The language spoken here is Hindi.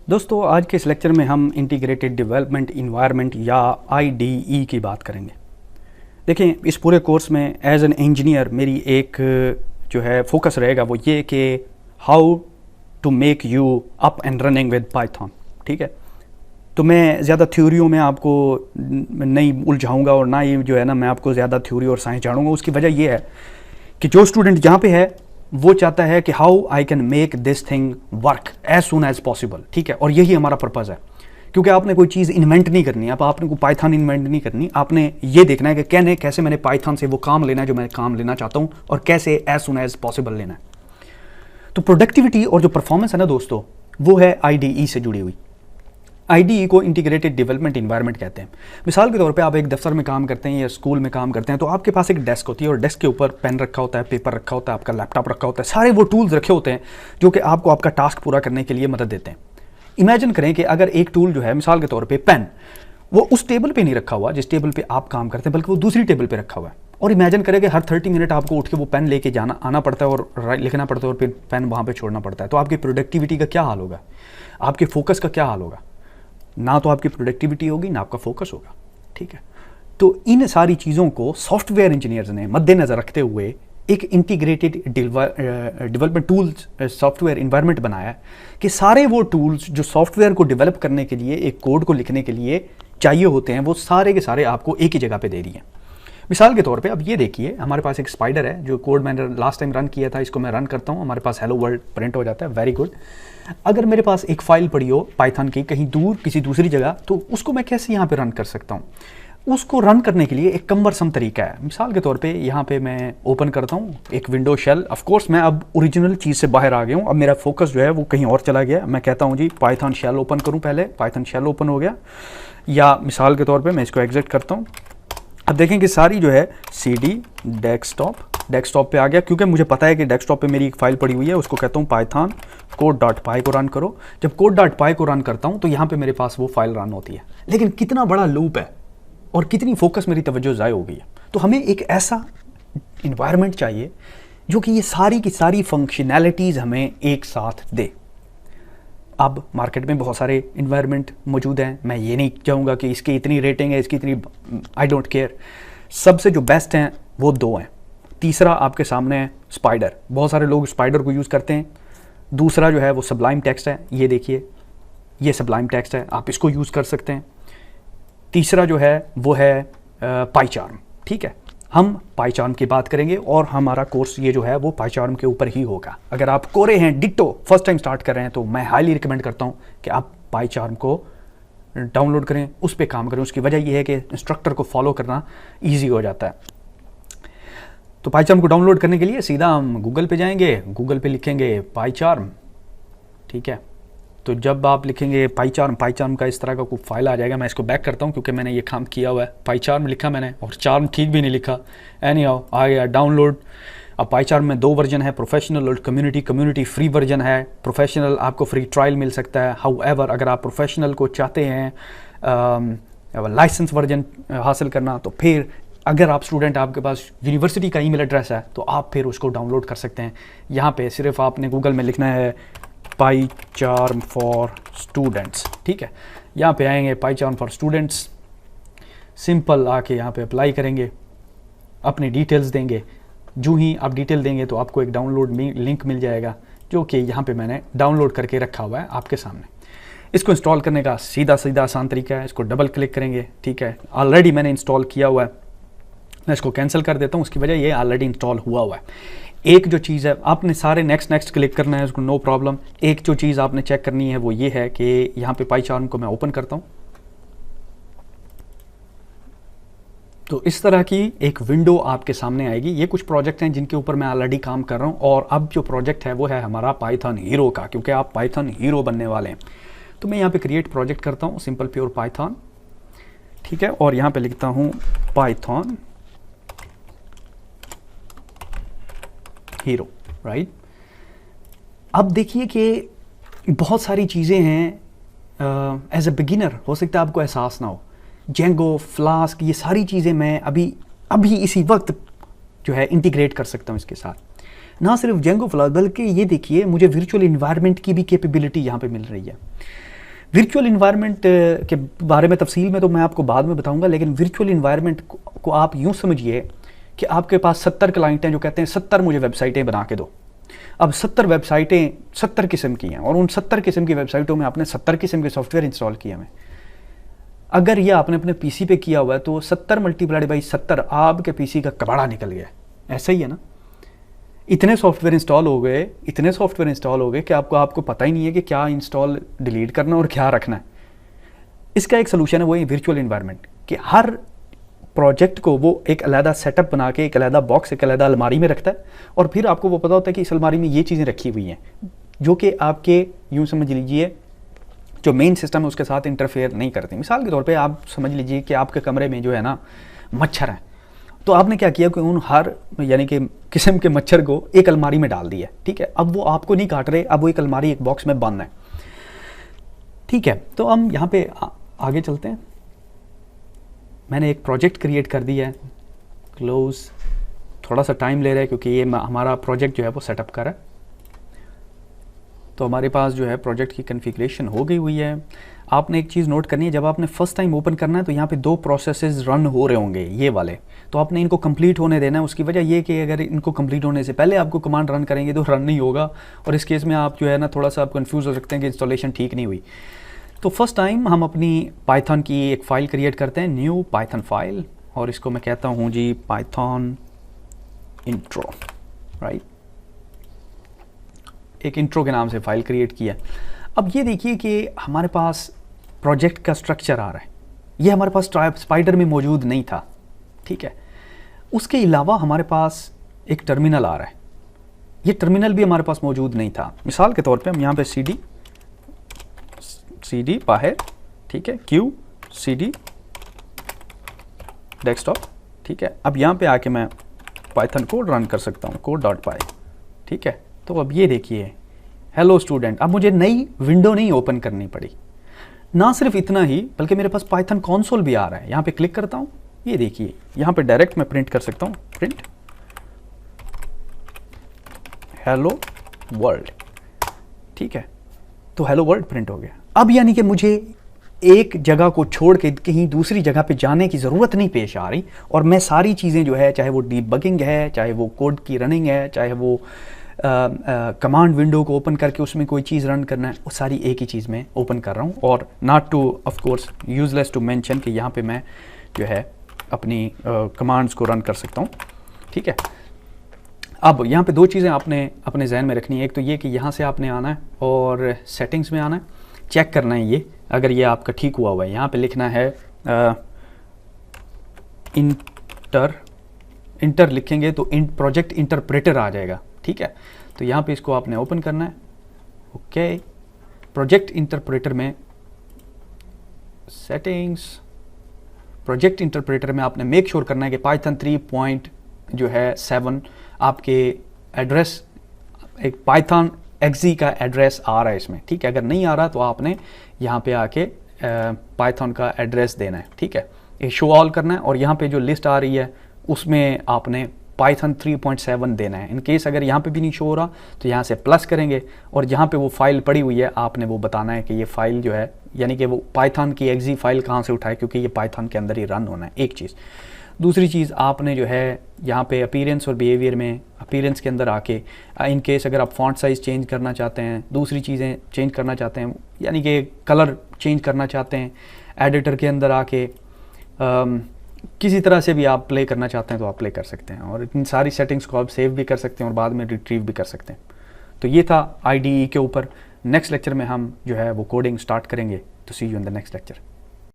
दोस्तों आज के इस लेक्चर में हम इंटीग्रेटेड डेवलपमेंट इन्वायरमेंट या IDE की बात करेंगे। देखें, इस पूरे कोर्स में एज एन इंजीनियर मेरी एक जो है फोकस रहेगा वो ये कि how to make you up and running with Python. ठीक है, तो मैं ज़्यादा थ्योरियों में आपको नहीं उलझाऊंगा और ना ही जो है ना मैं आपको ज़्यादा थ्योरी और साइंस जानूंगा। उसकी वजह ये है कि जो स्टूडेंट यहाँ पे है वो चाहता है कि how I can make this thing work as soon as possible. ठीक है, और यही हमारा पर्पज़ है, क्योंकि आपने कोई चीज़ इन्वेंट नहीं करनी, आपने कोई पाइथन इन्वेंट नहीं करनी, आपने ये देखना है कि कैसे मैंने पाइथन से वो काम लेना है जो मैं काम लेना चाहता हूँ और कैसे एज सुन एज पॉसिबल लेना है। तो प्रोडक्टिविटी और जो परफॉर्मेंस है ना दोस्तों, वो है IDE से जुड़ी हुई। IDE को इंटीग्रेटेड डेवलपमेंट इन्वायरमेंट कहते हैं। मिसाल के तौर पे आप एक दफ्तर में काम करते हैं या स्कूल में काम करते हैं, तो आपके पास एक डेस्क होती है और डेस्क के ऊपर पेन रखा होता है, पेपर रखा होता है, आपका लैपटॉप रखा होता है, सारे वो टूल्स रखे होते हैं जो कि आपको आपका टास्क पूरा करने के लिए मदद देते हैं। इमेजिन करें कि अगर एक टूल जो है मिसाल के तौर पर पेन, वो उस टेबल पर नहीं रखा हुआ जिस टेबल पर आप काम करते हैं, बल्कि वो दूसरी टेबल पर रखा हुआ है। और इमेजिन करें कि हर 30 मिनट आपको उठ के वो पेन लेके आना पड़ता है और लिखना पड़ता है और फिर पेन वहाँ पे छोड़ना पड़ता है। तो आपकी प्रोडक्टिविटी का क्या हाल होगा, आपके फोकस का क्या हाल होगा? ना तो आपकी प्रोडक्टिविटी होगी ना आपका फोकस होगा। ठीक है, तो इन सारी चीज़ों को सॉफ्टवेयर इंजीनियर्स ने मद्देनज़र रखते हुए एक integrated development tools software environment बनाया है कि सारे वो टूल्स जो सॉफ्टवेयर को डेवलप करने के लिए, एक कोड को लिखने के लिए चाहिए होते हैं, वो सारे के सारे आपको एक ही जगह पे दे दिए हैं। मिसाल के तौर पे अब ये देखिए, हमारे पास एक स्पाइडर है जो कोड मैंने लास्ट टाइम रन किया था, इसको मैं रन करता हूँ, हमारे पास हेलो वर्ल्ड प्रिंट हो जाता है। Very good. अगर मेरे पास एक फाइल पड़ी हो पाइथन की कहीं दूर किसी दूसरी जगह, तो उसको मैं कैसे यहाँ पे रन कर सकता हूँ? उसको रन करने के लिए एक कम्बरसम तरीका है। मिसाल के तौर पे यहाँ पे मैं ओपन करता हूँ एक विंडो शेल। ऑफ कोर्स मैं अब ओरिजिनल चीज़ से बाहर आ गया हूँ, अब मेरा फोकस जो है वो कहीं और चला गया। मैं कहता हूँ जी पाइथन शेल ओपन करूँ, पहले पाइथन शेल ओपन हो गया, या मिसाल के तौर पर मैं इसको एग्जिट करता हूँ। अब देखें कि सारी जो है CD डेस्कटॉप पे आ गया, क्योंकि मुझे पता है कि डेस्कटॉप पे मेरी एक फाइल पड़ी हुई है। उसको कहता हूँ पाइथन code.py को रन करो। जब code.py को रन करता हूँ तो यहाँ पे मेरे पास वो फाइल रन होती है। लेकिन कितना बड़ा लूप है और कितनी फोकस मेरी तवज्जो ज़ाय हो गई है। तो हमें एक ऐसा इन्वायरमेंट चाहिए जो कि ये सारी की सारी फंक्शनैलिटीज़ हमें एक साथ दे। अब मार्केट में बहुत सारे इन्वायरमेंट मौजूद हैं, मैं ये नहीं चाहूँगा कि इसकी इतनी रेटिंग है, इसकी इतनी, आई डोंट केयर। सबसे जो बेस्ट हैं वो दो हैं। तीसरा आपके सामने है स्पाइडर, बहुत सारे लोग स्पाइडर को यूज़ करते हैं। दूसरा जो है वो सबलाइम टेक्स्ट है, ये देखिए ये सबलाइम टेक्स्ट है, आप इसको यूज़ कर सकते हैं। तीसरा जो है वो है पाइचार्म। ठीक है, हम पाइचार्म की बात करेंगे और हमारा कोर्स ये जो है वो पाइचार्म के ऊपर ही होगा। अगर आप कोरे हैं, डिट्टो फर्स्ट टाइम स्टार्ट कर रहे हैं, तो मैं हाईली रिकमेंड करता हूँ कि आप पाइचार्म को डाउनलोड करें, उस पर काम करें। उसकी वजह यह है कि इंस्ट्रक्टर को फॉलो करना ईजी हो जाता है। तो पाइचार्म को डाउनलोड करने के लिए सीधा हम गूगल पे जाएंगे, गूगल पे लिखेंगे पाइचार्म। ठीक है, तो जब आप लिखेंगे पाइचार्म का इस तरह का कोई फाइल आ जाएगा। मैं इसको बैक करता हूँ क्योंकि मैंने ये काम किया हुआ है। पाइचार्म लिखा मैंने और चार्म ठीक भी नहीं लिखा, एनी हाउ आ गया डाउनलोड। अब पाइचार्म में 2 वर्जन है, प्रोफेशनल और कम्युनिटी फ्री वर्जन है। प्रोफेशनल आपको फ्री ट्रायल मिल सकता है। हाउएवर अगर आप प्रोफेशनल को चाहते हैं लाइसेंस वर्जन हासिल करना, तो फिर अगर आप स्टूडेंट, आपके पास यूनिवर्सिटी का ईमेल एड्रेस है, तो आप फिर उसको डाउनलोड कर सकते हैं। यहाँ पे सिर्फ आपने गूगल में लिखना है पाइचार्म फॉर स्टूडेंट्स। ठीक है, यहाँ पे आएंगे पाइचार्म फॉर स्टूडेंट्स, सिंपल आके यहाँ पे अप्लाई करेंगे, अपनी डिटेल्स देंगे। जो ही आप डिटेल देंगे तो आपको एक डाउनलोड लिंक मिल जाएगा, जो कि यहाँ पे मैंने डाउनलोड करके रखा हुआ है आपके सामने। इसको इंस्टॉल करने का सीधा आसान तरीका है, इसको डबल क्लिक करेंगे। ठीक है, ऑलरेडी मैंने इंस्टॉल किया हुआ है, मैं इसको कैंसिल कर देता हूँ, उसकी वजह ये ऑलरेडी इंस्टॉल हुआ हुआ है। एक जो चीज़ है, आपने सारे नेक्स्ट क्लिक करना है, उसको नो प्रॉब्लम। एक जो चीज़ आपने चेक करनी है वो ये है कि यहाँ पे पाइचार्म को मैं ओपन करता हूँ, तो इस तरह की एक विंडो आपके सामने आएगी। ये कुछ प्रोजेक्ट हैं जिनके ऊपर मैं ऑलरेडी काम कर रहा हूँ, और अब जो प्रोजेक्ट है वो है हमारा पाइथन हीरो का, क्योंकि आप पाइथन हीरो बनने वाले हैं। तो मैं यहाँ पे क्रिएट प्रोजेक्ट करता हूँ, सिंपल प्योर पाइथन। ठीक है, और यहाँ पे लिखता हूँ पाइथन हीरो, राइट। अब देखिए कि बहुत सारी चीज़ें हैं, एज ए बिगिनर हो सकता है आपको एहसास ना हो। जेंगो, फ्लास्क, ये सारी चीज़ें मैं अभी इसी वक्त जो है इंटीग्रेट कर सकता हूँ इसके साथ। ना सिर्फ जेंगो फ्लास्क, बल्कि ये देखिए मुझे वर्चुअल इन्वायरमेंट की भी कैपेबिलिटी यहाँ पे मिल रही है। वर्चुअल इन्वायरमेंट के बारे में तफसील में तो मैं आपको बाद में बताऊंगा, लेकिन वर्चुअल इन्वायरमेंट को आप यूँ समझिए कि आपके पास 70 क्लाइंट हैं जो कहते हैं 70 मुझे वेबसाइटें बना के दो। अब 70 वेबसाइटें 70 किस्म की हैं और उन 70 किस्म की वेबसाइटों में आपने 70 किस्म के सॉफ्टवेयर इंस्टॉल किए हैं। अगर ये आपने अपने पीसी पे किया हुआ है तो 70 मल्टीप्लाइड बाई 70 आपके पीसी का कबाड़ा निकल गया। ऐसा ही है ना, इतने सॉफ्टवेयर इंस्टॉल हो गए, इतने सॉफ्टवेयर इंस्टॉल हो गए कि आपको पता ही नहीं है कि क्या इंस्टॉल डिलीट करना और क्या रखना है। इसका एक सोल्यूशन है वही वर्चुअल इन्वायरमेंट, कि हर प्रोजेक्ट को वो एक अलहदा सेटअप बना के, एक अलहदा बॉक्स, एक अलहदा अलमारी में रखता है और फिर आपको वो पता होता है कि इस अलमारी में ये चीज़ें रखी हुई हैं जो कि आपके यूँ समझ लीजिए जो मेन सिस्टम है उसके साथ इंटरफेयर नहीं करती। मिसाल के तौर पे आप समझ लीजिए कि आपके कमरे में जो है ना मच्छर हैं, तो आपने क्या किया कि उन हर यानी कि किस्म के मच्छर को एक अलमारी में डाल दिया, ठीक है। अब वो आपको नहीं काट रहे, अब वो एक अलमारी एक बॉक्स में बंद है, ठीक है। तो हम यहाँ पे आगे चलते हैं। मैंने एक प्रोजेक्ट क्रिएट कर दिया है, क्लोज, थोड़ा सा टाइम ले रहा है क्योंकि ये हमारा प्रोजेक्ट जो है वो सेटअप कर रहा है। तो हमारे पास जो है प्रोजेक्ट की कॉन्फ़िगरेशन हो गई हुई है। आपने एक चीज़ नोट करनी है, जब आपने फर्स्ट टाइम ओपन करना है तो यहाँ पे 2 प्रोसेसेस रन हो रहे होंगे ये वाले, तो आपने इनको कंप्लीट होने देना है। उसकी वजह ये कि अगर इनको कंप्लीट होने से पहले आपको कमांड रन करेंगे तो रन नहीं होगा और इस केस में आप जो है ना थोड़ा सा आप कन्फ्यूज़ हो सकते हैं कि इंस्टॉलेशन ठीक नहीं हुई। तो फर्स्ट टाइम हम अपनी पाइथन की एक फ़ाइल क्रिएट करते हैं, न्यू पाइथन फाइल, और इसको मैं कहता हूँ जी पाइथन इंट्रो, राइट। एक इंट्रो के नाम से फ़ाइल क्रिएट किया। अब ये देखिए कि हमारे पास प्रोजेक्ट का स्ट्रक्चर आ रहा है, ये हमारे पास स्पाइडर में मौजूद नहीं था, ठीक है। उसके अलावा हमारे पास एक टर्मिनल आ रहा है, ये टर्मिनल भी हमारे पास मौजूद नहीं था। मिसाल के तौर पे हम यहाँ पे CD बाहर, ठीक है, Q CD डेस्कटॉप, ठीक है। अब यहाँ पे आके मैं पाइथन कोड रन कर सकता हूँ, code.py, ठीक है। तो अब ये देखिए हेलो स्टूडेंट, अब मुझे नई विंडो नहीं ओपन करनी पड़ी। ना सिर्फ इतना ही बल्कि मेरे पास पाइथन कंसोल भी आ रहा है। यहाँ पे क्लिक करता हूँ, ये देखिए यहाँ पे डायरेक्ट मैं प्रिंट कर सकता हूँ, प्रिंट हेलो वर्ल्ड, ठीक है। तो हेलो वर्ल्ड प्रिंट हो गया। अब यानी कि मुझे एक जगह को छोड़ के कहीं दूसरी जगह पे जाने की ज़रूरत नहीं पेश आ रही और मैं सारी चीज़ें जो है, चाहे वो डीबगिंग है, चाहे वो कोड की रनिंग है, चाहे वो कमांड विंडो को ओपन करके उसमें कोई चीज़ रन करना है, वो सारी एक ही चीज़ में ओपन कर रहा हूँ। और not to of course useless to mention कि यहाँ पे मैं जो है अपनी कमांड्स को रन कर सकता हूँ, ठीक है। अब यहाँ पे 2 चीज़ें आपने अपने जहन में रखनी है। एक तो ये कि यहाँ से आपने आना है और सेटिंग्स में आना है, चेक करना है ये अगर ये आपका ठीक हुआ है। यहाँ पे लिखना है इंटर लिखेंगे तो प्रोजेक्ट इंटरप्रेटर आ जाएगा, ठीक है। तो यहाँ पे इसको आपने ओपन करना है, ओके। प्रोजेक्ट इंटरप्रेटर में सेटिंग्स, प्रोजेक्ट इंटरप्रेटर में आपने मेक श्योर करना है कि पाइथन 3.7 आपके एड्रेस, एक पाइथन एक्जी का एड्रेस आ रहा है इसमें, ठीक है। अगर नहीं आ रहा तो आपने यहाँ पे आके पाइथन का एड्रेस देना है, ठीक है। ये शो ऑल करना है और यहाँ पे जो लिस्ट आ रही है उसमें आपने पाइथन 3.7 देना है। इन केस अगर यहाँ पे भी नहीं शो हो रहा तो यहाँ से प्लस करेंगे और जहाँ पे वो फाइल पड़ी हुई है आपने वो बताना है कि ये फाइल जो है, यानी कि वो पाइथन की एक्जी फाइल कहाँ से उठाए, क्योंकि ये पाइथन के अंदर ही रन होना है, एक चीज़। दूसरी चीज़ आपने जो है यहाँ पे अपीयरेंस और बिहेवियर में अपीयरेंस के अंदर आके इन केस अगर आप फॉन्ट साइज़ चेंज करना चाहते हैं, दूसरी चीज़ें चेंज करना चाहते हैं, यानी कि कलर चेंज करना चाहते हैं, एडिटर के अंदर आके किसी तरह से भी आप प्ले करना चाहते हैं तो आप प्ले कर सकते हैं और इन सारी सेटिंग्स को आप सेव भी कर सकते हैं और बाद में रिट्रीव भी कर सकते हैं। तो ये था IDE के ऊपर। नेक्स्ट लेक्चर में हम जो है वो कोडिंग स्टार्ट करेंगे। तो see you in the next lecture.